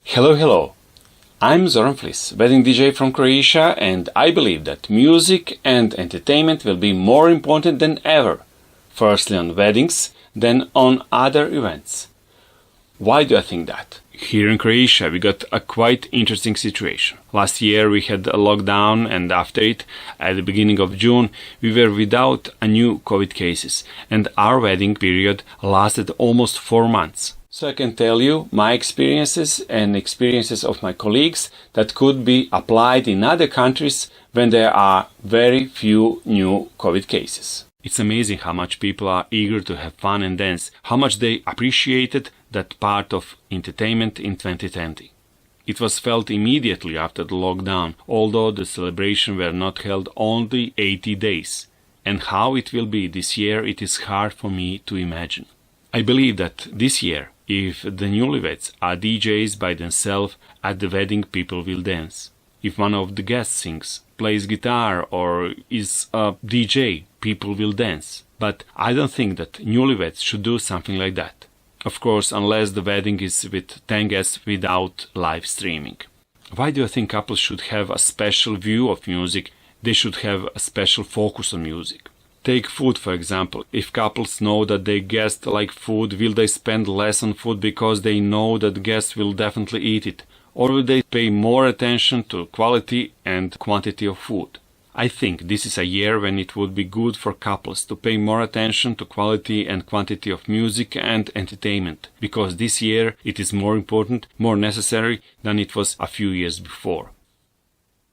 Hello. I'm Zoran, wedding DJ from Croatia, and I believe that music and entertainment will be more important than ever. Firstly on weddings, then on other events. Why do I think that? Here in Croatia we got a quite interesting situation. Last year we had a lockdown, and after it, at the beginning of June, we were without a new COVID cases, and our wedding period lasted almost 4 months. So I can tell you my experiences and experiences of my colleagues that could be applied in other countries when there are very few new COVID cases. It's amazing how much people are eager to have fun and dance, how much they appreciated that part of entertainment in 2020. It was felt immediately after the lockdown, although the celebration were not held only 80 days. And how it will be this year, it is hard for me to imagine. I believe that this year, if the newlyweds are DJs by themselves at the wedding, people will dance. If one of the guests sings, plays guitar or is a DJ, people will dance. But I don't think that newlyweds should do something like that. Of course, unless the wedding is with 10 guests without live streaming. Why do I think couples should have a special view of music? They should have a special focus on music. Take food, for example. If couples know that their guests like food, will they spend less on food because they know that guests will definitely eat it? Or will they pay more attention to quality and quantity of food? I think this is a year when it would be good for couples to pay more attention to quality and quantity of music and entertainment, because this year it is more important, more necessary than it was a few years before.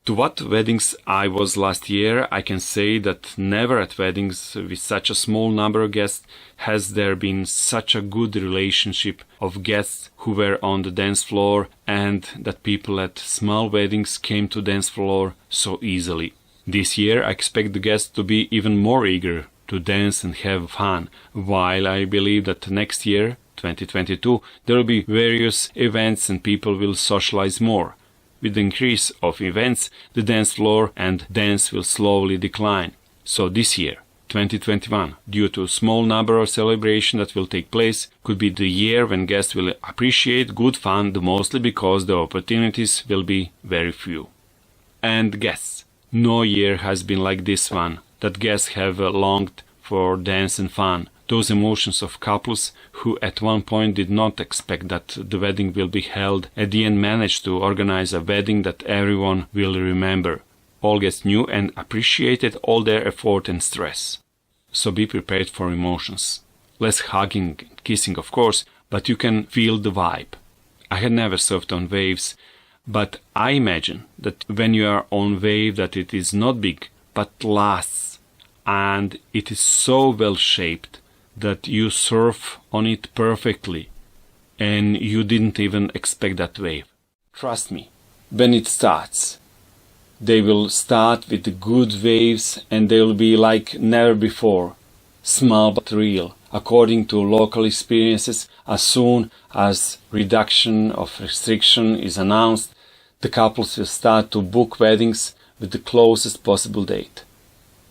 To what weddings I was last year, I can say that never at weddings with such a small number of guests has there been such a good relationship of guests who were on the dance floor, and that people at small weddings came to dance floor so easily. This year I expect the guests to be even more eager to dance and have fun, while I believe that next year, 2022, there will be various events and people will socialize more. With the increase of events, the dance floor and dance will slowly decline. So this year, 2021, due to a small number of celebrations that will take place, could be the year when guests will appreciate good fun the mostly because the opportunities will be very few. And guests, no year has been like this one, that guests have longed for dance and fun. Those emotions of couples who at one point did not expect that the wedding will be held, at the end managed to organize a wedding that everyone will remember. All guests knew and appreciated all their effort and stress. So be prepared for emotions. Less hugging and kissing, of course, but you can feel the vibe. I had never surfed on waves, but I imagine that when you are on wave that it is not big, but lasts, and it is so well shaped that you surf on it perfectly, and you didn't even expect that wave. Trust me, when it starts, they will start with the good waves, and they will be like never before, small but real, according to local experiences. As soon as reduction of restriction is announced, the couples will start to book weddings with the closest possible date,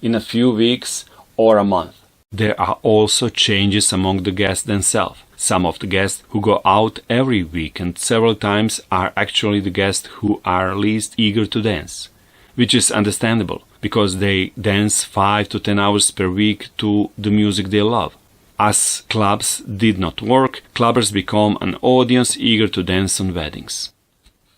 in a few weeks or a month. There are also changes among the guests themselves. Some of the guests who go out every weekend several times are actually the guests who are least eager to dance, which is understandable because they dance 5 to 10 hours per week to the music they love. As clubs did not work, clubbers become an audience eager to dance on weddings.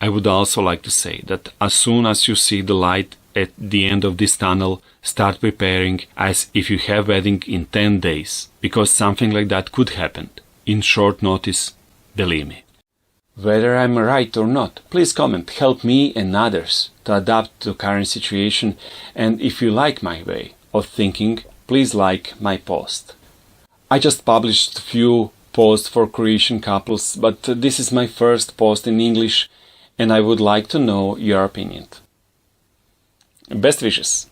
I would also like to say that as soon as you see the light at the end of this tunnel, start preparing as if you have wedding in 10 days, because something like that could happen in short notice, believe me. Whether I'm right or not, please comment, help me and others to adapt to the current situation, and if you like my way of thinking, please like my post. I just published a few posts for Croatian couples, but this is my first post in English, and I would like to know your opinion. Best wishes!